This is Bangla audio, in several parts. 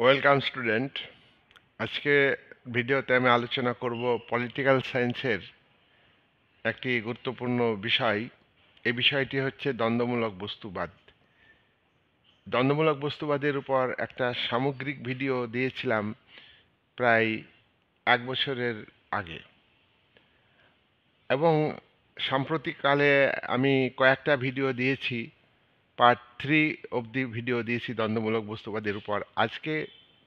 Welcome student. আজকে ভিডিওতে আমি আলোচনা করব পলিটিক্যাল সায়েন্সের একটি গুরুত্বপূর্ণ বিষয়। এই বিষয়টি হচ্ছে দ্বন্দ্বমূলক বস্তুবাদ। দ্বন্দ্বমূলক বস্তুবাদের উপর একটা সামগ্রিক ভিডিও দিয়েছিলাম প্রায় 1 বছরের আগে, এবং সাম্প্রতিককালে আমি কয়েকটা ভিডিও দিয়েছি। পার্ট 3 অবধি ভিডিও দিয়েছি দ্বন্দ্বমূলক বস্তুবাদের উপর। আজকে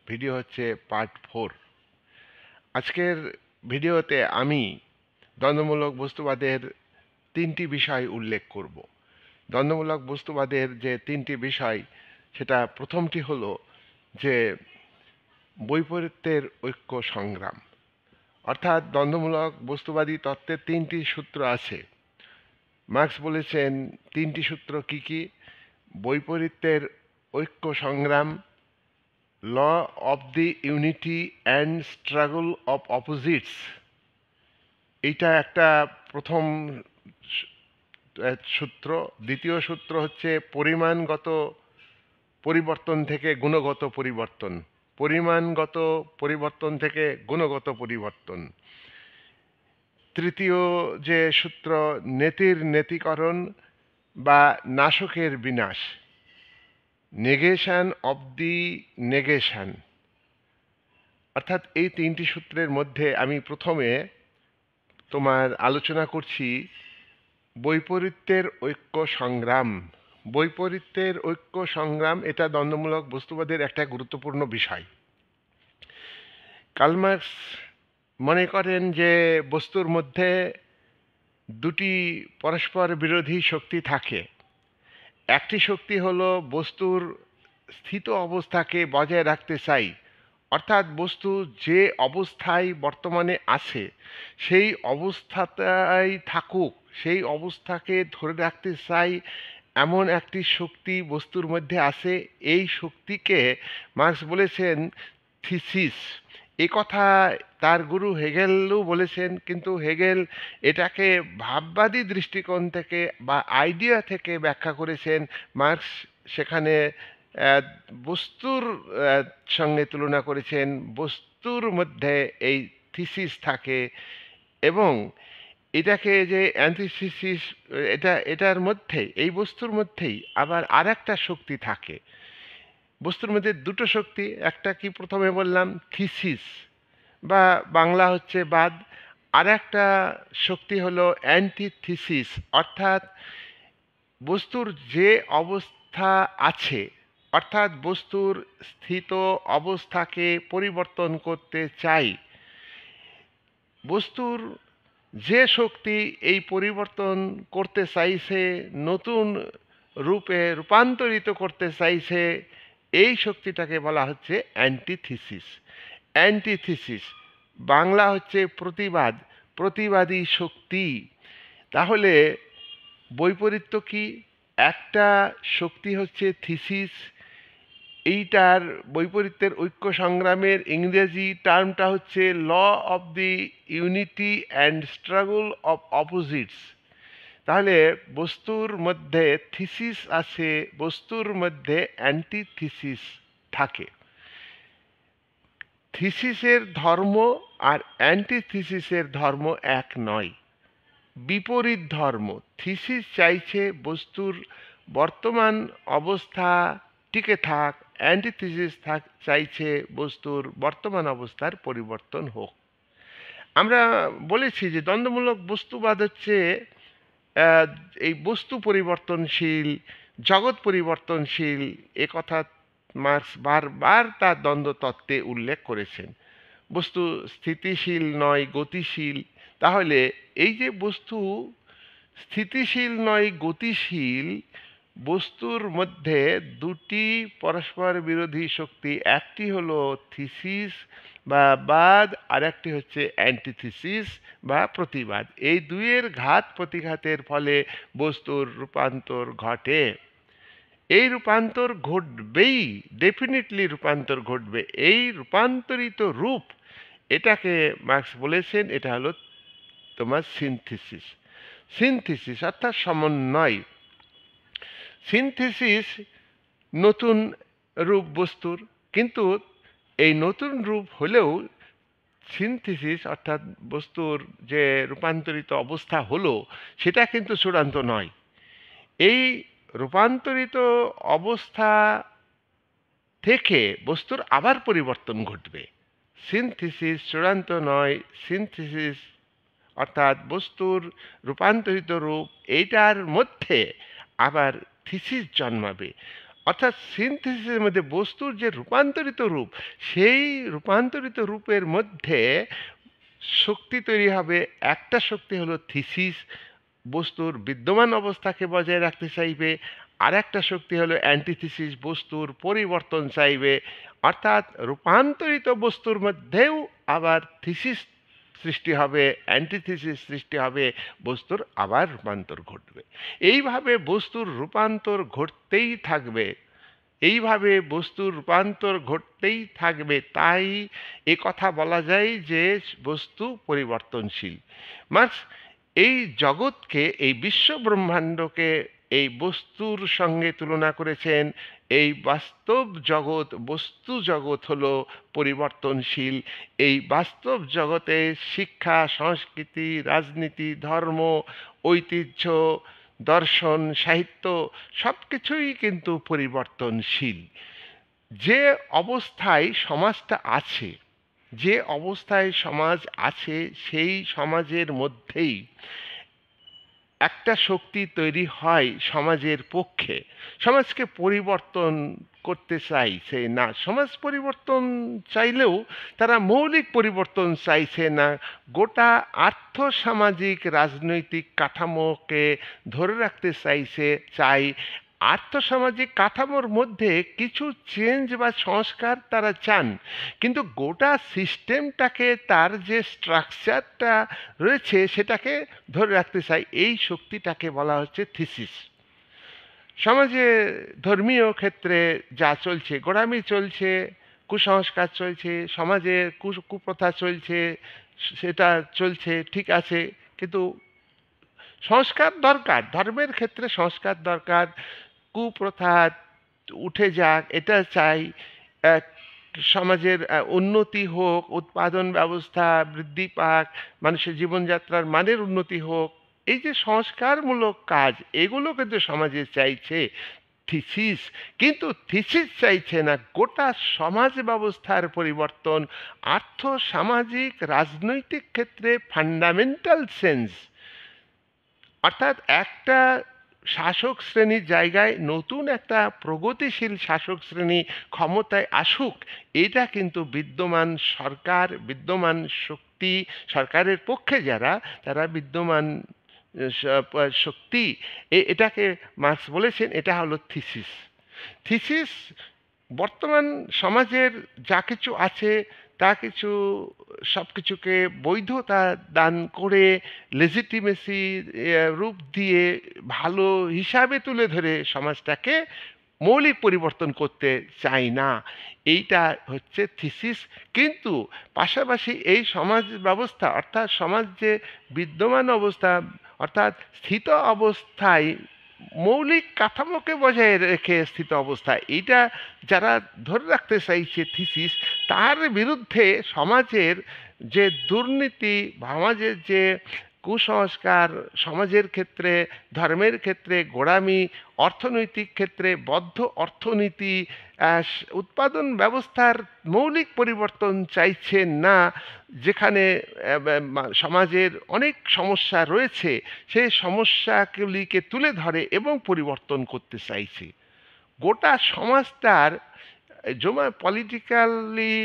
ভিডিও হচ্ছে পার্ট 4। আজকের ভিডিওতে আমি দ্বন্দ্বমূলক বস্তুবাদের 3টি বিষয় উল্লেখ করব। দ্বন্দ্বমূলক বস্তুবাদের যে 3টি বিষয়, সেটা প্রথমটি হলো যে বৈপরীত্যের ঐক্য সংগ্রাম। অর্থাৎ দ্বন্দ্বমূলক বস্তুবাদী তত্ত্বের 3টি সূত্র আছে। মার্কস বলেছেন 3টি সূত্র কি কি? বৈপরীত্যের ঐক্য সংগ্রাম, law of the unity and struggle of opposites. এইটা একটা প্রথম সূত্র। দ্বিতীয় সূত্র হচ্ছে পরিমাণগত পরিবর্তন থেকে গুণগত পরিবর্তন, পরিমাণগত পরিবর্তন থেকে গুণগত পরিবর্তন। তৃতীয় যে সূত্র, নেতির নেতিকরণ বা নাশকের বিনাশ, নেগেশন অফ দি নেগেশন। অর্থাৎ এই 3টি সূত্রের মধ্যে আমি প্রথমে তোমার আলোচনা করছি বৈপরীত্যের ঐক্য সংগ্রাম। বৈপরীত্যের ঐক্য সংগ্রাম এটা দ্বন্দ্বমূলক বস্তুবাদের একটা গুরুত্বপূর্ণ বিষয়। কার্ল মার্কস মনে করেন যে বস্তুর মধ্যে দুটি পরস্পর বিরোধী শক্তি থাকে। একটি শক্তি হলো বস্তুর স্থিত অবস্থাকে বজায় রাখতে চাই, অর্থাৎ বস্তু যে অবস্থায় বর্তমানে আছে সেই অবস্থাটাই থাকুক, সেই অবস্থাকে ধরে রাখতে চাই, এমন একটি শক্তি বস্তুর মধ্যে আছে। এই শক্তিকে মার্কস বলেছেন থিসিস। এ কথা তার গুরু হেগেলও বলেছেন, কিন্তু হেগেল এটাকে ভাববাদী দৃষ্টিকোণ থেকে বা আইডিয়া থেকে ব্যাখ্যা করেছেন। মার্কস সেখানে বস্তুর সঙ্গে তুলনা করেছেন। বস্তুর মধ্যে এই থিসিস থাকে, এবং এটাকে যে অ্যান্টিথিসিস, এটার মধ্যে, এই বস্তুর মধ্যেই আবার আর একটা শক্তি থাকে। বস্তুর মধ্যে দুটো শক্তি, একটা কি প্রথমে বললাম থিসিস বা বাংলা হচ্ছে বাদ, আর একটা শক্তি হলো অ্যান্টিথিসিস। অর্থাৎ বস্তুর যে অবস্থা আছে, অর্থাৎ বস্তুর স্থিত অবস্থাকে পরিবর্তন করতে চাই, বস্তুর যে শক্তি এই পরিবর্তন করতে চাইছে, নতুন রূপে রূপান্তরিত করতে চাইছে, এই শক্তিটাকে বলা হচ্ছে অ্যান্টিথিসিস। অ্যান্টিথিসিস বাংলা হচ্ছে প্রতিবাদ, প্রতিবাদী শক্তি। তাহলে বৈপরীত্য কি? একটা শক্তি হচ্ছে থিসিস। এইটার বৈপরীত্যের ঐক্য সংগ্রামের ইংরেজি টার্মটা হচ্ছে law of the unity and struggle of opposites. তাহলে বস্তুর মধ্যে থিসিস আছে, বস্তুর মধ্যে অ্যান্টিথিসিস থাকে। থিসিসের ধর্ম আর অ্যান্টিথিসিসের ধর্ম এক নয়, বিপরীত ধর্ম। থিসিস চাইছে বস্তুর বর্তমান অবস্থা টিকে থাক, অ্যান্টিথিসিস চাইছে বস্তুর বর্তমান অবস্থার পরিবর্তন হোক। আমরা বলেছি যে দ্বন্দ্বমূলক বস্তুবাদ হচ্ছে এই বস্তু পরিবর্তনশীল, জগৎ পরিবর্তনশীল। এ কথা মার্কস বারবার তার দ্বন্দ্ব তত্ত্বে উল্লেখ করেছেন। বস্তু স্থিতিশীল নয়, গতিশীল। তাহলে এই যে বস্তু স্থিতিশীল নয়, গতিশীল, বস্তুর মধ্যে দুটি পরস্পর বিরোধী শক্তি, একটি হলো থিসিস বা বাদ, আর একটি হচ্ছে অ্যান্টিথিসিস বা প্রতিবাদ। এই দুইয়ের ঘাত প্রতিঘাতের ফলে বস্তুর রূপান্তর ঘটে। এই রূপান্তর ঘটবেই, ডেফিনেটলি রূপান্তর ঘটবে। এই রূপান্তরিত রূপ, এটাকে মার্কস বলেছেন এটা হলো তোমার সিনথিসিস। সিনথিসিস অর্থাৎ সমন্বয়। সিনথিসিস নতুন রূপ বস্তুর, কিন্তু এই নতুন রূপ হলেও সিনথেসিস অর্থাৎ বস্তুর যে রূপান্তরিত অবস্থা হলো সেটা কিন্তু চূড়ান্ত নয়। এই রূপান্তরিত অবস্থা থেকে বস্তুর আবার পরিবর্তন ঘটবে। সিনথেসিস চূড়ান্ত নয়, সিনথেসিস অর্থাৎ বস্তুর রূপান্তরিত রূপ এইটার মধ্যে আবার থিসিস জন্মাবে। অর্থাৎ সিনথেসিসের মধ্যে বস্তুর যে রূপান্তরিত রূপ, সেই রূপান্তরিত রূপের মধ্যে শক্তি তৈরি হবে। একটা শক্তি হলো থিসিস, বস্তুর বিদ্যমান অবস্থাকে বজায় রাখতে চাইবে। আর একটা শক্তি হলো অ্যান্টিথিসিস, বস্তুর পরিবর্তন চাইবে। অর্থাৎ রূপান্তরিত বস্তুর মধ্যেও আবার থিসিস সৃষ্টি হবে, অ্যান্টিথিসিস সৃষ্টি হবে, বস্তুর আবার রূপান্তর ঘটবে। এইভাবে বস্তুর রূপান্তর ঘটতেই থাকবে, এইভাবে বস্তুর রূপান্তর ঘটতেই থাকবে। তাই এ কথা বলা যায় যে বস্তু পরিবর্তনশীল। মার্কস এই জগৎকে, এই বিশ্ব ব্রহ্মাণ্ডকে এই বস্তুর সঙ্গে তুলনা করেছেন। এই বাস্তব জগৎ, বস্তু জগৎ হলো পরিবর্তনশীল। এই বাস্তব জগতে শিক্ষা, সংস্কৃতি, রাজনীতি, ধর্ম, ঐতিহ্য, দর্শন, সাহিত্য সব কিছুই কিন্তু পরিবর্তনশীল। যে অবস্থায় সমাজটা আছে, যে অবস্থায় সমাজ আছে, সেই সমাজের মধ্যেই একটা শক্তি তৈরি হয় সমাজের পক্ষে। সমাজকে পরিবর্তন করতে চাইছে না, সমাজ পরিবর্তন চাইলেও তারা মৌলিক পরিবর্তন চাইছে না, গোটা আর্থসামাজিক রাজনৈতিক কাঠামোকে ধরে রাখতে চাই। আর্থসামাজিক কাঠামোর মধ্যে কিছু চেঞ্জ বা সংস্কার তারা চান, কিন্তু গোটা সিস্টেমটাকে, তার যে স্ট্রাকচারটা রয়েছে সেটাকে ধরে রাখতে চাই। এই শক্তিটাকে বলা হচ্ছে থিসিস। সমাজে ধর্মীয় ক্ষেত্রে যা চলছে, গোঁড়ামি চলছে, কুসংস্কার চলছে, সমাজে কুপ্রথা চলছে, সেটা চলছে, ঠিক আছে, কিন্তু সংস্কার দরকার। ধর্মের ক্ষেত্রে সংস্কার দরকার। কুপ্রথা উঠে যাক, এটা চাই। সমাজের উন্নতি হোক, উৎপাদন ব্যবস্থা বৃদ্ধি পাক, মানুষের জীবনযাত্রার মানের উন্নতি হোক। এই যে সংস্কারমূলক কাজ, এগুলো কিন্তু সমাজে চাইছে থিসিস। কিন্তু থিসিস চাইছে না গোটা সমাজ ব্যবস্থার পরিবর্তন, আর্থ সামাজিক রাজনৈতিক ক্ষেত্রে ফান্ডামেন্টাল চেঞ্জ। অর্থাৎ একটা শাসক শ্রেণীর জায়গায় নতুন একটা প্রগতিশীল শাসক শ্রেণী ক্ষমতায় আসুক, এটা কিন্তু বিদ্যমান সরকার, বিদ্যমান শক্তি, সরকারের পক্ষে যারা, তারা বিদ্যমান শক্তি, এটাকে মার্কস বলেছেন এটা হলো থিসিস। থিসিস বর্তমান সমাজের যা কিছু আছে তা কিছু, সব কিছুকে বৈধতা দান করে, লেজিটিমেসি রূপ দিয়ে, ভালো হিসাবে তুলে ধরে সমাজটাকে মৌলিক পরিবর্তন করতে চাই না। এইটা হচ্ছে থিসিস। কিন্তু পাশাপাশি এই সমাজ ব্যবস্থা, অর্থাৎ সমাজ যে বিদ্যমান অবস্থা, অর্থাৎ স্থিত অবস্থায় মৌলিক কাঠামোকে বজায় রেখে স্থিত অবস্থা, এইটা যারা ধরে রাখতে চাইছে থিসিস, তার বিরুদ্ধে সমাজের যে দুর্নীতি, সমাজের যে কুসংস্কার, সমাজের ক্ষেত্রে, ধর্মের ক্ষেত্রে গোঁড়ামি, অর্থনৈতিক ক্ষেত্রে বদ্ধ অর্থনীতি, উৎপাদন ব্যবস্থার মৌলিক পরিবর্তন চাইছেন না। যেখানে সমাজের অনেক সমস্যা রয়েছে, সেই সমস্যাগুলিকে তুলে ধরে এবং পরিবর্তন করতে চাইছে। গোটা সমাজটার পলিটিক্যালি,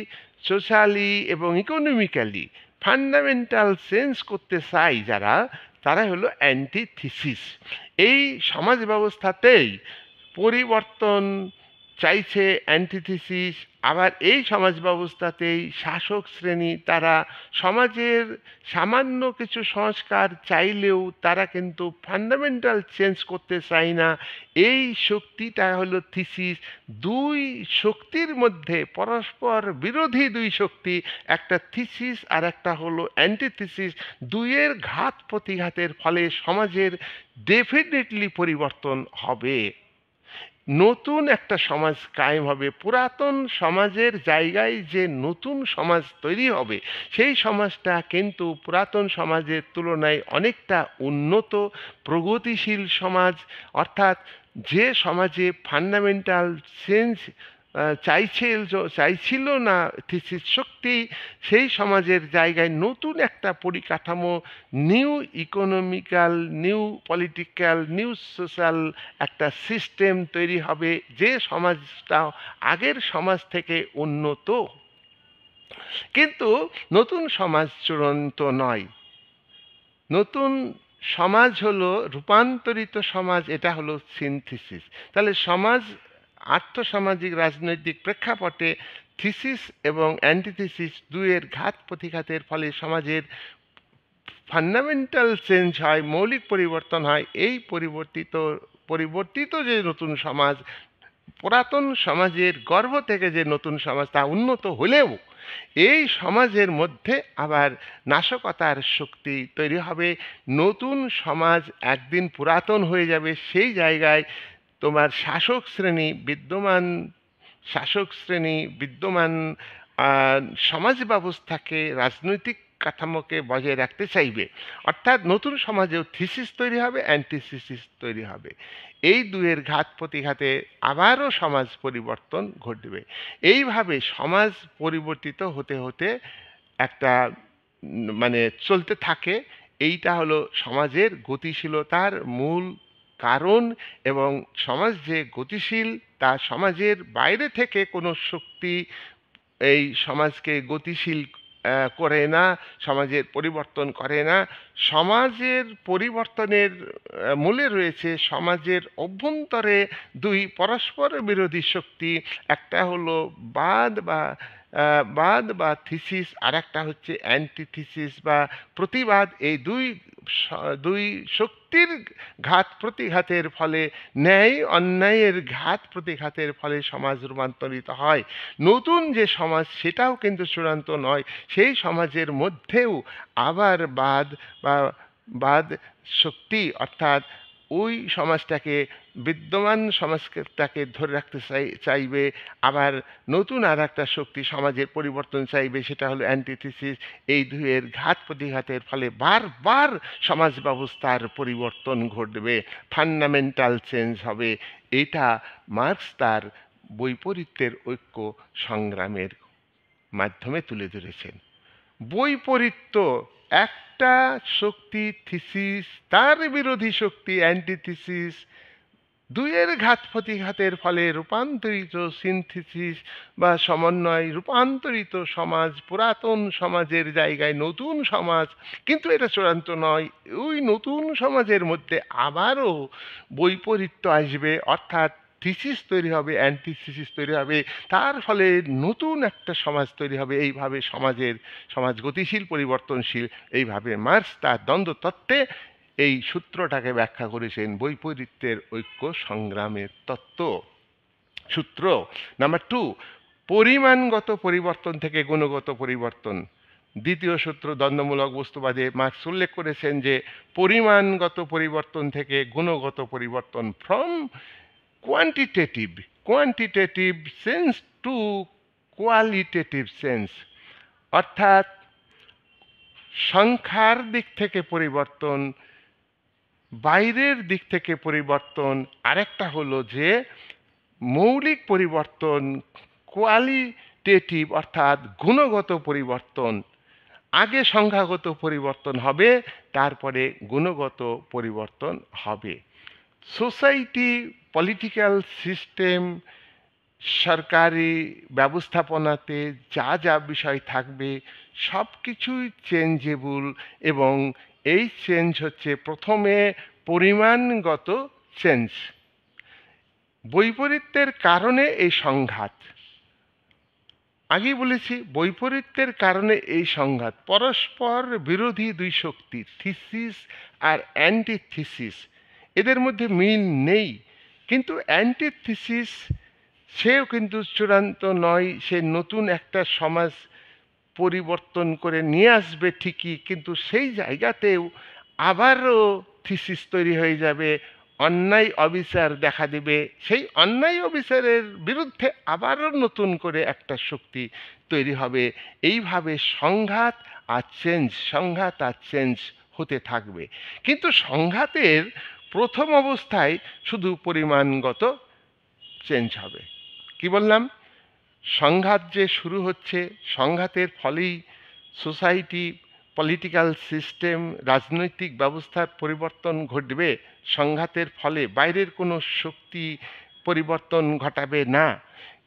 সোশ্যালি এবং ইকোনমিক্যালি ফান্ডামেন্টাল চেঞ্জ করতে চাই যারা, তারা হলো অ্যান্টিথিসিস। এই সমাজ ব্যবস্থাতেই পরিবর্তন চাইছে অ্যান্টিথিসিস। আবার এই সমাজ ব্যবস্থাতেই শাসক শ্রেণী, তারা সমাজের সামান্য কিছু সংস্কার চাইলেও তারা কিন্তু ফান্ডামেন্টাল চেঞ্জ করতে চায় না। এই শক্তিটা হলো থিসিস। দুই শক্তির মধ্যে, পরস্পর বিরোধী দুই শক্তি, একটা থিসিস আর একটা হলো অ্যান্টিথিসিস। দুইয়ের ঘাত প্রতিঘাতের ফলে সমাজের ডেফিনেটলি পরিবর্তন হবে। নতুন একটা সমাজ কায়েম হবে। পুরাতন সমাজের জায়গায় যে নতুন সমাজ তৈরি হবে, সেই সমাজটা কিন্তু পুরাতন সমাজের তুলনায় অনেকটা উন্নত, প্রগতিশীল সমাজ। অর্থাৎ যে সমাজে ফান্ডামেন্টাল চেঞ্জ চাইছিল না থিসিস শক্তি, সেই সমাজের জায়গায় নতুন একটা পরিকাঠামো, new economical, new political, new social একটা সিস্টেম তৈরি হবে, যে সমাজটা আগের সমাজ থেকে উন্নত। কিন্তু নতুন সমাজ চূড়ান্ত নয়। নতুন সমাজ হলো রূপান্তরিত সমাজ, এটা হলো সিনথিসিস। তাহলে সমাজ আর্থসামাজিক রাজনৈতিক প্রেক্ষাপটে থিসিস এবং অ্যান্টিথিসিস দুইয়ের ঘাত প্রতিঘাতের ফলে সমাজের ফান্ডামেন্টাল চেঞ্জ হয়, মৌলিক পরিবর্তন হয়। এই পরিবর্তিত যে নতুন সমাজ, পুরাতন সমাজের গর্ভ থেকে যে নতুন সমাজ, তা উন্নত হলেও এই সমাজের মধ্যে আবার নাশকতার শক্তি তৈরি হবে। নতুন সমাজ একদিন পুরাতন হয়ে যাবে, সেই জায়গায় তোমার শাসক শ্রেণী বিদ্যমান সমাজ ব্যবস্থাকে, রাজনৈতিক কাঠামোকে বজায় রাখতে চাইবে। অর্থাৎ নতুন সমাজেও থিসিস তৈরি হবে, অ্যান্টিথিসিস তৈরি হবে। এই দুয়ের ঘাত প্রতিঘাতে আবারও সমাজ পরিবর্তন ঘটবে। এইভাবে সমাজ পরিবর্তিত হতে হতে একটা মানে চলতে থাকে। এইটা হলো সমাজের গতিশীলতার মূল কারণ। এবং সমাজ যে গতিশীল, তা সমাজের বাইরে থেকে কোনো শক্তি এই সমাজকে গতিশীল করে না, সমাজের পরিবর্তন করে না। সমাজের পরিবর্তনের মূলে রয়েছে সমাজের অভ্যন্তরে দুই পরস্পর বিরোধী শক্তি। একটা হলো বাদ বা থিসিস, আর একটা হচ্ছে অ্যান্টিথিসিস বা প্রতিবাদ। এই দুই শক্তির ঘাত প্রতিঘাতের ফলে, ন্যায় অন্যায়ের ঘাত প্রতিঘাতের ফলে সমাজ রূপান্তরিত হয়। নতুন যে সমাজ, সেটাও কিন্তু চূড়ান্ত নয়। সেই সমাজের মধ্যেও আবার বাদ শক্তি, অর্থাৎ ওই সমাজটাকে, বিদ্যমান সমাজটাকে ধরে রাখতে চাইবে। আবার নতুন আর একটা শক্তি সমাজের পরিবর্তন চাইবে, সেটা হলো অ্যান্টিথিসিস। এই দুইয়ের ঘাত প্রতিঘাতের ফলে বারবার সমাজ ব্যবস্থার পরিবর্তন ঘটবে, ফান্ডামেন্টাল চেঞ্জ হবে। এটা মার্কস তার বৈপরীত্যের ঐক্য সংগ্রামের মাধ্যমে তুলে ধরেছেন। বৈপরীত্য, একটা শক্তি থিসিস, তার বিরোধী শক্তি অ্যান্টিথিসিস, দুইয়ের ঘাত প্রতিঘাতের ফলে রূপান্তরিত সিনথিসিস বা সমন্বয়, রূপান্তরিত সমাজ, পুরাতন সমাজের জায়গায় নতুন সমাজ। কিন্তু এটা চূড়ান্ত নয়। ওই নতুন সমাজের মধ্যে আবারও বৈপরীত্য আসবে, অর্থাৎ থিসিস তৈরি হবে, অ্যান্টিথিসিস তৈরি হবে। তার ফলে নতুন একটা সমাজ তৈরি হবে। এইভাবে সমাজ গতিশীল, পরিবর্তনশীল। এইভাবে মার্কস তার দ্বন্দ্ব তত্ত্বে এই সূত্রটাকে ব্যাখ্যা করেছেন, বৈপরীত্যের ঐক্য সংগ্রামের তত্ত্ব। সূত্র নাম্বার 2, পরিমাণগত পরিবর্তন থেকে গুণগত পরিবর্তন। দ্বিতীয় সূত্র, দ্বন্দ্বমূলক বস্তুবাদে মার্কস উল্লেখ করেছেন যে পরিমাণগত পরিবর্তন থেকে গুণগত পরিবর্তন, from quantitative sense to qualitative sense. অর্থাৎ সংখ্যার দিক থেকে পরিবর্তন, বাইরের দিক থেকে পরিবর্তন। আরেকটা হলো যে মৌলিক পরিবর্তন, কোয়ালিটেটিভ, অর্থাৎ গুণগত পরিবর্তন। আগে সংখ্যাগত পরিবর্তন হবে, তারপরে গুণগত পরিবর্তন হবে। সোসাইটি, পলিটিক্যাল সিস্টেম, সরকারি ব্যবস্থাপনাতে যা বিষয় থাকবে, সব কিছুই চেঞ্জেবল। এবং এই চেঞ্জ হচ্ছে প্রথমে পরিমাণগত চেঞ্জ। বৈপরীত্যের কারণে এই সংঘাত। আগেই বলেছি, বৈপরীত্যের কারণে এই সংঘাত। পরস্পর বিরোধী দুই শক্তি, থিসিস আর অ্যান্টিথিসিস, এদের মধ্যে মিল নেই। কিন্তু অ্যান্টিথিসিস, সেও কিন্তু চূড়ান্ত নয়। সে নতুন একটা সমাজ পরিবর্তন করে নিয়ে আসবে ঠিকই, কিন্তু সেই জায়গাতেও আবারও থিসিস তৈরি হয়ে যাবে। অন্যায় অবিচার দেখা দেবে, সেই অন্যায় অবিচারের বিরুদ্ধে আবারও নতুন করে একটা শক্তি তৈরি হবে। এইভাবে সংঘাত আর চেঞ্জ হতে থাকবে। কিন্তু সংঘাতের প্রথম অবস্থায় শুধু পরিমাণগত চেঞ্জ হবে। কি বললাম? সংঘাত যে শুরু হচ্ছে, সংঘাতের ফলেই সোসাইটি, পলিটিক্যাল সিস্টেম, রাজনৈতিক ব্যবস্থার পরিবর্তন ঘটবে। সংঘাতের ফলে বাইরের কোনো শক্তি পরিবর্তন ঘটাবে না।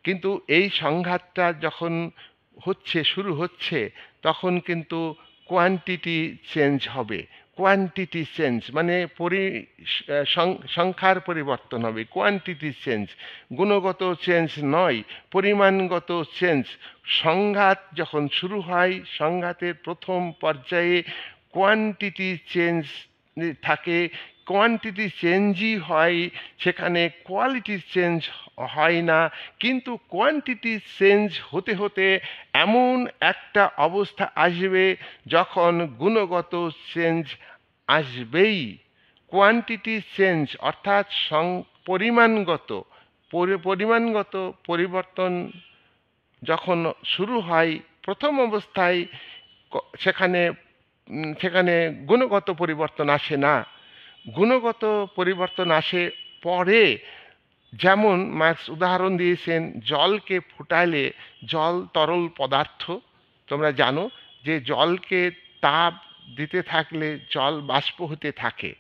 কিন্তু এই সংঘাতটা যখন শুরু হচ্ছে, তখন কিন্তু কোয়ান্টিটি চেঞ্জ হবে। কোয়ান্টিটি চেঞ্জ মানে সংখ্যার পরিবর্তন হবে, কোয়ান্টিটি চেঞ্জ, গুণগত চেঞ্জ নয়, পরিমাণগত চেঞ্জ। সংঘাত যখন শুরু হয়, সংঘাতের প্রথম পর্যায়ে কোয়ান্টিটি চেঞ্জ থাকে, কোয়ান্টিটি চেঞ্জই হয়, সেখানে কোয়ালিটি চেঞ্জ হয় না। কিন্তু কোয়ান্টিটি চেঞ্জ হতে হতে এমন একটা অবস্থা আসবে যখন গুণগত চেঞ্জ আসবেই। কোয়ান্টিটি চেঞ্জ অর্থাৎ পরিমাণগত পরিবর্তন যখন শুরু হয়, প্রথম অবস্থায় সেখানে সেখানে গুণগত পরিবর্তন আসে না, গুণগত পরিবর্তন আসে পরে। যেমন মার্কস উদাহরণ দিয়েছেন, জলকে ফুটাইলে, জল তরল পদার্থ, তোমরা জানো যে জলকে তাপ দিতে থাকলে জল বাষ্প হতে থাকে।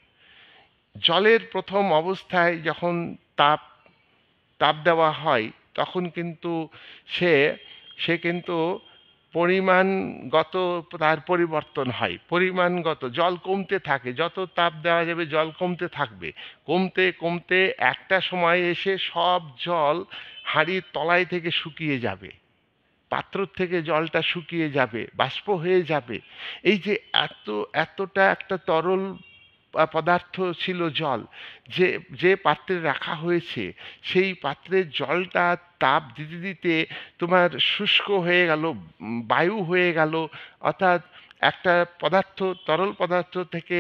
জলের প্রথম অবস্থায় যখন তাপ তাপ দেওয়া হয়, তখন কিন্তু সে সে কিন্তু পরিমাণগত তার পরিবর্তন হয়। পরিমাণগত জল কমতে থাকে, যত তাপ দেওয়া যাবে জল কমতে থাকবে। কমতে কমতে একটা সময় এসে সব জল হাঁড়ির তলায় থেকে শুকিয়ে যাবে, পাত্র থেকে জলটা শুকিয়ে যাবে, বাষ্প হয়ে যাবে। এই যে এতটা একটা তরল পদার্থ ছিল জল, যে যে পাত্রে রাখা হয়েছে, সেই পাত্রের জলটা তাপ দিতে দিতে তোমার শুষ্ক হয়ে গেল, বায়ু হয়ে গেল। অর্থাৎ একটা পদার্থ, তরল পদার্থ থেকে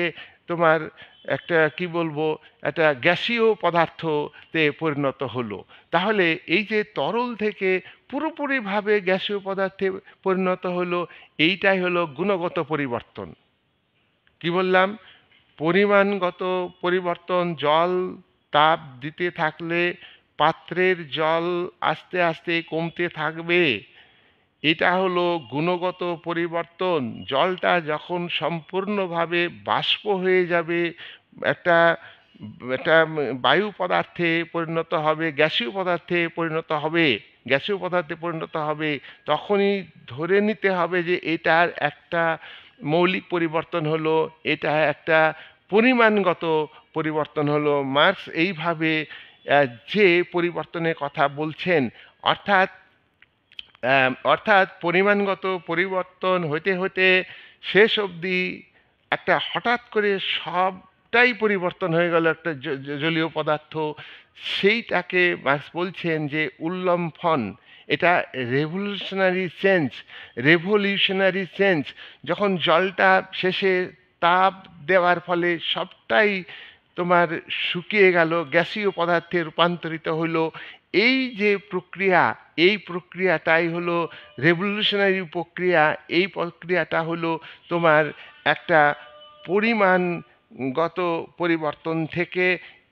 তোমার একটা কি বলবো, একটা গ্যাসীয় পদার্থতে পরিণত হলো। তাহলে এই যে তরল থেকে পুরোপুরিভাবে গ্যাসীয় পদার্থে পরিণত হলো, এইটাই হলো গুণগত পরিবর্তন। কি বললাম? পরিমাণগত পরিবর্তন, জল তাপ দিতে থাকলে পাত্রের জল আস্তে আস্তে কমতে থাকবে, এটা হলো গুণগত পরিবর্তন। জলটা যখন সম্পূর্ণভাবে বাষ্প হয়ে যাবে, একটা একটা বায়ু পদার্থে পরিণত হবে, গ্যাসীয় পদার্থে পরিণত হবে, তখনই ধরে নিতে হবে যে এটার একটা মৌলিক পরিবর্তন হলো, এটা একটা পরিমাণগত পরিবর্তন হলো। মার্কস এইভাবে যে পরিবর্তনের কথা বলছেন, অর্থাৎ অর্থাৎ পরিমাণগত পরিবর্তন হতে হতে শেষ অবধি একটা হঠাৎ করে সবটাই পরিবর্তন হয়ে গেল, একটা জলীয় পদার্থ। সেইটাকে মার্কস বলছেন যে উল্লম্ফন। এটা রেভলিউশনারি চেঞ্জ। যখন জলটা শেষে তাপ দেওয়ার ফলে সবটাই তোমার শুকিয়ে গেল, গ্যাসীয় পদার্থে রূপান্তরিত হলো, এই যে প্রক্রিয়া, এই প্রক্রিয়াটাই হলো রেভলিউশনারি প্রক্রিয়া। এই প্রক্রিয়াটা হলো তোমার একটা পরিমাণগত পরিবর্তন থেকে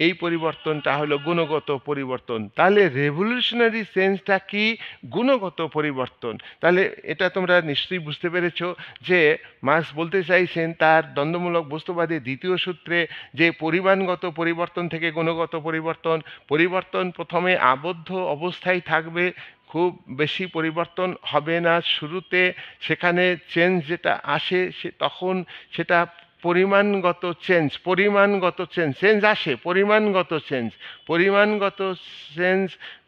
এই পরিবর্তনটা হলো গুণগত পরিবর্তন। তাহলে রেভলিউশনারি চেঞ্জটা কি? গুণগত পরিবর্তন। তাহলে এটা তোমরা নিশ্চয়ই বুঝতে পেরেছো যে মার্কস বলতে চাইছেন তার দ্বন্দ্বমূলক বস্তুবাদের দ্বিতীয় সূত্রে যে পরিমাণগত পরিবর্তন থেকে গুণগত পরিবর্তন প্রথমে আবদ্ধ অবস্থায় থাকবে, খুব বেশি পরিবর্তন হবে না শুরুতে। সেখানে চেঞ্জ যেটা আসে তখন সেটা চেঞ্জ আসে, পরিমাণগত চেঞ্জ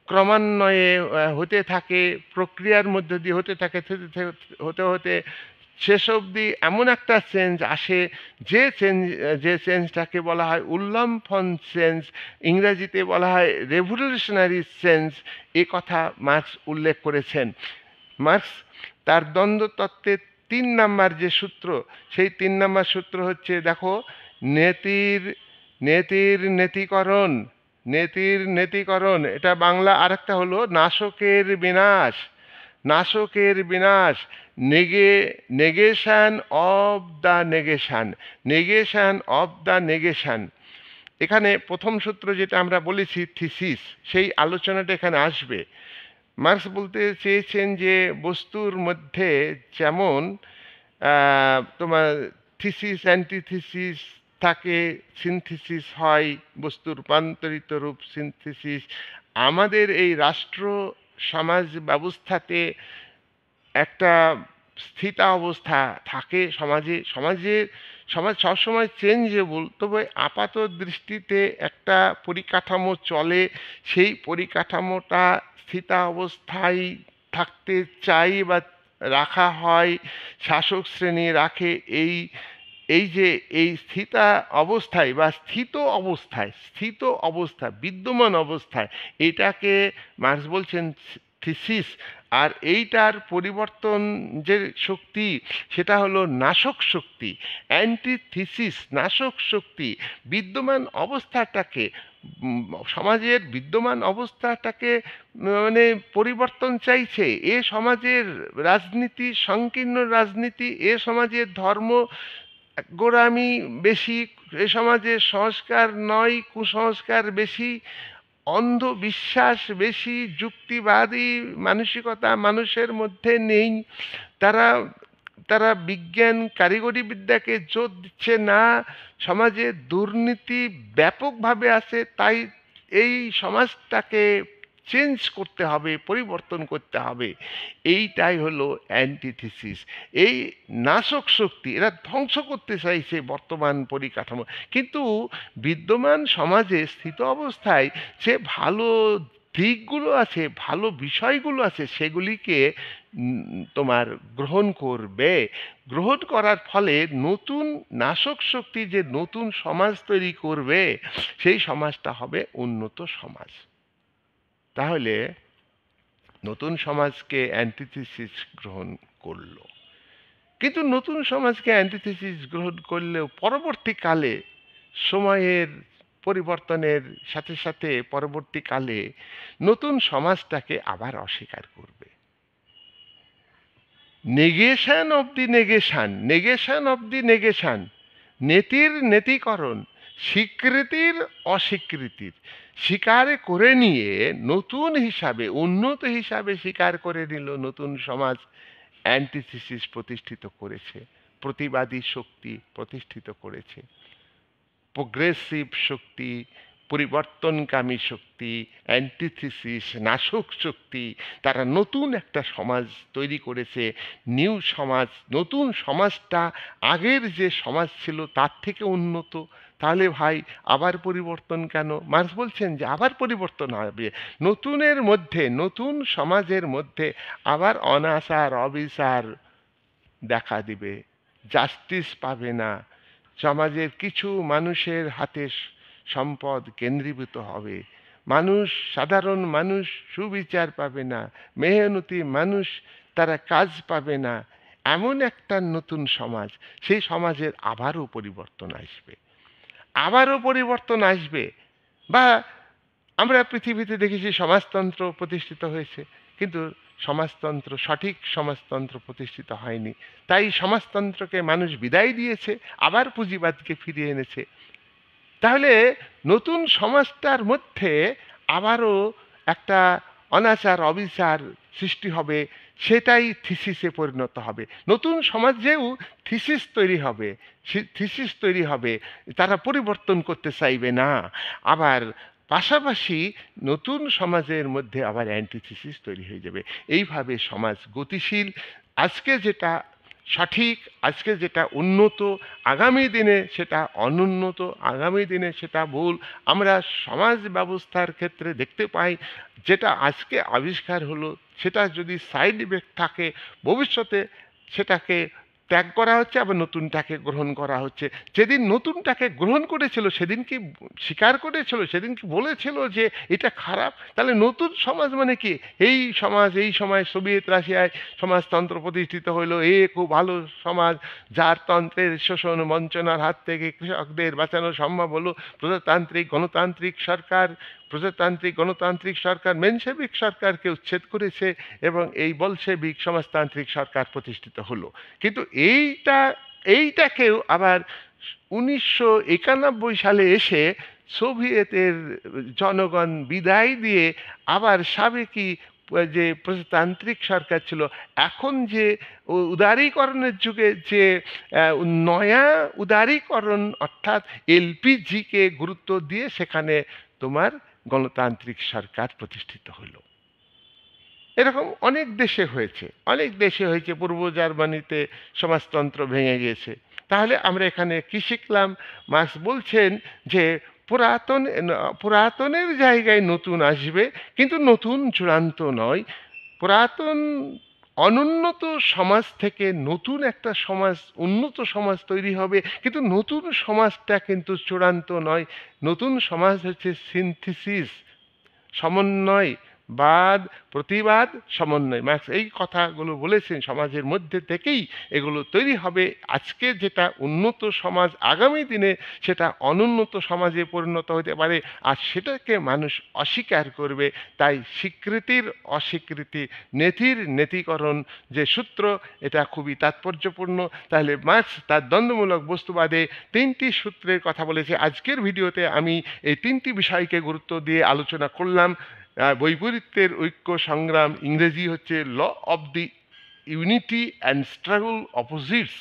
ক্রমান্বয়ে হতে থাকে, প্রক্রিয়ার মধ্য দিয়ে হতে থাকে, হতে হতে শেষ অবধি এমন একটা চেঞ্জ আসে যে চেঞ্জটাকে বলা হয় উল্লম্ফন চেঞ্জ, ইংরেজিতে বলা হয় রেভলিউশনারি চেঞ্জ। এ কথা মার্কস উল্লেখ করেছেন। মার্কস তার দ্বন্দ্বতত্ত্বের ৩ নাম্বার যে সূত্র, সেই ৩ নাম্বার সূত্র হচ্ছে, দেখো, নেতির নেতিকরণ, নেতির নেতিকরণ, এটা বাংলা। আরেকটা হলো নাশকের বিনাশ, নাশকের বিনাশ, negation of the negation, negation of the negation. এখানে প্রথম সূত্র যেটা আমরা বলেছি থিসিস, সেই আলোচনাটা এখানে আসবে। মার্কস বলতে চেয়েছেন যে বস্তুর মধ্যে যেমন তোমার থিসিস অ্যান্টিথিসিস থাকে, সিনথিসিস হয়, বস্তু রূপান্তরিত রূপ সিনথিসিস। আমাদের এই রাষ্ট্র সমাজ ব্যবস্থাতে একটা স্থিতাবস্থা থাকে সমাজে, সমাজ সবসময় চেঞ্জেবল, তবে আপাত দৃষ্টিতে একটা পরিকাঠামো চলে, সেই পরিকাঠামোটা স্থিতাবস্থায় থাকতে চাই বা রাখা হয়, শাসক শ্রেণী রাখে। এই এই যে এই স্থিতা অবস্থায় বা স্থিত অবস্থা, বিদ্যমান অবস্থায়, এটাকে মার্কস বলছেন থিসিস। আর এইটার পরিবর্তন যে শক্তি, সেটা হলো নাশক শক্তি, অ্যান্টিথিসিস, নাশক শক্তি। বিদ্যমান অবস্থাটাকে, সমাজের বিদ্যমান অবস্থাটাকে মানে পরিবর্তন চাইছে। এ সমাজের রাজনীতি সংকীর্ণ রাজনীতি, এ সমাজের ধর্ম গোঁড়ামি বেশি, এ সমাজে সংস্কার নয় কুসংস্কার বেশি, অন্ধবিশ্বাস বেশি, যুক্তিবাদী মানসিকতা মানুষের মধ্যে নেই। তারা তারা বিজ্ঞান কারিগরি বিদ্যাকে জোর দিচ্ছে না, সমাজে দুর্নীতি ব্যাপকভাবে আছে। তাই এই সমাজটাকে চেঞ্জ করতে হবে, পরিবর্তন করতে হবে। এইটাই হলো অ্যান্টিথিসিস। এই নাশক শক্তি, এরা ধ্বংস করতে চাইছে বর্তমান পরিকাঠামো। কিন্তু বিদ্যমান সমাজে স্থিত অবস্থায় যে ভালো দিকগুলো আছে, ভালো বিষয়গুলো আছে, সেগুলিকে তোমার গ্রহণ করবে। গ্রহণ করার ফলে নতুন নাশক শক্তি যে নতুন সমাজ তৈরি করবে, সেই সমাজটা হবে উন্নত সমাজ। তাহলে নতুন সমাজকে অ্যান্টিথিসিস গ্রহণ করলো, কিন্তু নতুন সমাজকে অ্যান্টিথিসিস গ্রহণ করলেও পরবর্তীকালে সময়ের পরিবর্তনের সাথে সাথে পরবর্তীকালে নতুন সমাজটাকে আবার অস্বীকার করবে। Negation of the negation, negation of the negation, নেতির নেতিকরণ, স্বীকৃতির অস্বীকৃতির, স্বীকার করে নিয়ে নতুন হিসাবে, উন্নত হিসাবে স্বীকার করে নিল নতুন সমাজ। অ্যান্টিথিসিস প্রতিষ্ঠিত করেছে, প্রতিবাদী শক্তি প্রতিষ্ঠিত করেছে, প্রোগ্রেসিভ শক্তি, পরিবর্তনকামী শক্তি, অ্যান্টিথিসিস, নাশক শক্তি। তারা নতুন একটা সমাজ তৈরি করেছে, নিউ সমাজ। নতুন সমাজটা আগের যে সমাজ ছিল তার থেকে উন্নত। তাহলে ভাই আবার পরিবর্তন কেন? মার্কস বলছেন যে আবার পরিবর্তন হবে। নতুনের মধ্যে, নতুন সমাজের মধ্যে আবার অনাচার অবিচার দেখা দিবে, জাস্টিস পাবে না, সমাজের কিছু মানুষের হাতে সম্পদ কেন্দ্রীভূত হবে, মানুষ, সাধারণ মানুষ সুবিচার পাবে না, মেহনতি মানুষ তারা কাজ পাবে না। এমন একটা নতুন সমাজ, সেই সমাজের আবারও পরিবর্তন আসবে, আবারও পরিবর্তন আসবে। বা আমরা পৃথিবীতে দেখেছি সমাজতন্ত্র প্রতিষ্ঠিত হয়েছে, কিন্তু সমাজতন্ত্র, সঠিক সমাজতন্ত্র প্রতিষ্ঠিত হয়নি। তাই সমাজতন্ত্রকে মানুষ বিদায় দিয়েছে, আবার পুঁজিবাদকে ফিরিয়ে এনেছে। তাহলে নতুন সমাজটার মধ্যে আবারও একটা অনাচার অবিচার সৃষ্টি হবে, সেটাই থিসিসে পরিণত হবে। নতুন সমাজেও থিসিস তৈরি হবে, থিসিস তৈরি হবে, তারা পরিবর্তন করতে চাইবে না। আবার পাশাপাশি নতুন সমাজের মধ্যে আবার অ্যান্টিথিসিস তৈরি হয়ে যাবে। এইভাবে সমাজ গতিশীল। আজকে যেটা সঠিক, আজকে যেটা উন্নত, আগামী দিনে সেটা অনুন্নত, আগামী দিনে সেটা ভুল। আমরা সমাজ ব্যবস্থার ক্ষেত্রে দেখতে পাই, যেটা আজকে আবিষ্কার হলো সেটা যদি সাইড ইফেক্ট থাকে, ভবিষ্যতে সেটাকে ত্যাগ করা হচ্ছে, আবার নতুনটাকে গ্রহণ করা হচ্ছে। যেদিন নতুনটাকে গ্রহণ করেছিল সেদিন কি স্বীকার করেছিল, সেদিন কি বলেছিল যে এটা খারাপ? তাহলে নতুন সমাজ মানে কি? এই সমাজ, এই সময় সোভিয়েত রাশিয়ায় সমাজতন্ত্র প্রতিষ্ঠিত হইলো, এ খুব ভালো সমাজ, যার তন্ত্রের শোষণ বঞ্চনার হাত থেকে কৃষকদের বাঁচানো সম্ভব হলো। প্রজাতান্ত্রিক গণতান্ত্রিক সরকার, প্রজাতান্ত্রিক গণতান্ত্রিক সরকার মেনসেভিক সরকারকে উচ্ছেদ করেছে এবং এই বলশেভিক সমাজতান্ত্রিক সরকার প্রতিষ্ঠিত হলো। কিন্তু এইটাকেও আবার 1991 সালে এসে সোভিয়েতের জনগণ বিদায় দিয়ে আবার সাবেকি যে প্রজাতান্ত্রিক সরকার ছিল, এখন যে উদারীকরণের যুগে যে নয়া উদারীকরণ অর্থাৎ এলপিজিকে গুরুত্ব দিয়ে সেখানে তোমার গণতান্ত্রিক সরকার প্রতিষ্ঠিত হলো। এরকম অনেক দেশে হয়েছে, অনেক দেশে হয়েছে। পূর্ব জার্মানিতে সমাজতন্ত্র ভেঙে গিয়েছে। তাহলে আমরা এখানে কি শিখলাম? মার্কস বলছেন যে পুরাতনের জায়গায় নতুন আসবে, কিন্তু নতুন চূড়ান্ত নয়। পুরাতন অনুন্নত সমাজ থেকে নতুন একটা সমাজ, উন্নত সমাজ তৈরি হবে, কিন্তু নতুন সমাজটা কিন্তু চূড়ান্ত নয়। নতুন সমাজ হচ্ছে সিনথেসিস, সমন্বয়, বাদ প্রতিবাদ সমন্বয়। মার্কস এই কথাগুলো বলেছেন। সমাজের মধ্যে থেকেই এগুলো তৈরি হবে। আজকে যেটা উন্নত সমাজ, আগামী দিনে সেটা অনুন্নত সমাজে পরিণত হতে পারে, আর সেটাকে মানুষ অস্বীকার করবে। তাই স্বীকৃতির অস্বীকৃতি, নেতির নেতিকরণ যে সূত্র, এটা খুবই তাৎপর্যপূর্ণ। তাহলে মার্কস তার দ্বন্দ্বমূলক বস্তুবাদে 3টি সূত্রের কথা বলেছে। আজকের ভিডিওতে আমি এই 3টি বিষয়কে গুরুত্ব দিয়ে আলোচনা করলাম। বৈপরীত্যের ঐক্য সংগ্রাম, ইংরেজি হচ্ছে law of the unity and struggle opposites.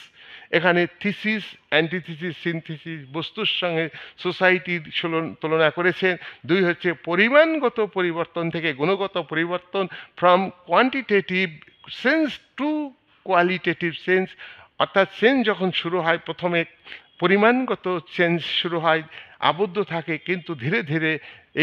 এখানে থিসিস, অ্যান্টিথিসিস, সিনথিসিস, বস্তুর সঙ্গে সোসাইটির তুলনা করেছেন। 2 হচ্ছে পরিমাণগত পরিবর্তন থেকে গুণগত পরিবর্তন, from quantitative sense to qualitative sense. অর্থাৎ চেঞ্জ যখন শুরু হয়, প্রথমে পরিমাণগত চেঞ্জ শুরু হয়, আবদ্ধ থাকে, কিন্তু ধীরে ধীরে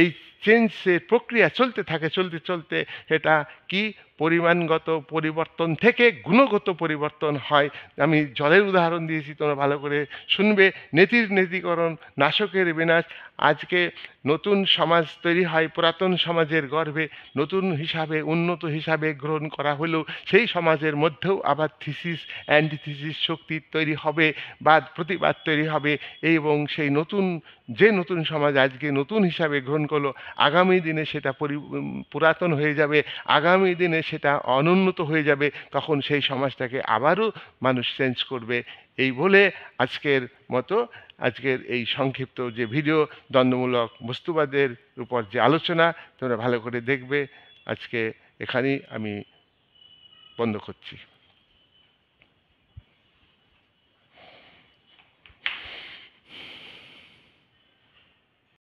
এই চেঞ্জের প্রক্রিয়া চলতে থাকে, চলতে চলতে এটা কি পরিমাণগত পরিবর্তন থেকে গুণগত পরিবর্তন হয়। আমি জলের উদাহরণ দিয়েছি, তোমরা ভালো করে শুনবে। নেতির নেতিকরণ, নাশকের বিনাশ। আজকে নতুন সমাজ তৈরি হয় পুরাতন সমাজের গর্ভে, নতুন হিসাবে, উন্নত হিসাবে গ্রহণ করা হলেও সেই সমাজের মধ্যেও আবার থিসিস অ্যান্টিথিসিস শক্তি তৈরি হবে, বাদ প্রতিবাদ তৈরি হবে, এবং সেই নতুন সমাজ আজকে নতুন হিসাবে গ্রহণ করলো, আগামী দিনে সেটা পুরাতন হয়ে যাবে, আগামী দিনে সেটা অনুন্নত হয়ে যাবে। তখন সেই সমাজটাকে আবারও মানুষ চেঞ্জ করবে। এই বলে আজকের মতো, আজকের এই সংক্ষিপ্ত যে ভিডিও, দ্বন্দ্বমূলক বস্তুবাদের উপর যে আলোচনা, তোমরা ভালো করে দেখবে। আজকে এখানেই আমি বন্ধ করছি।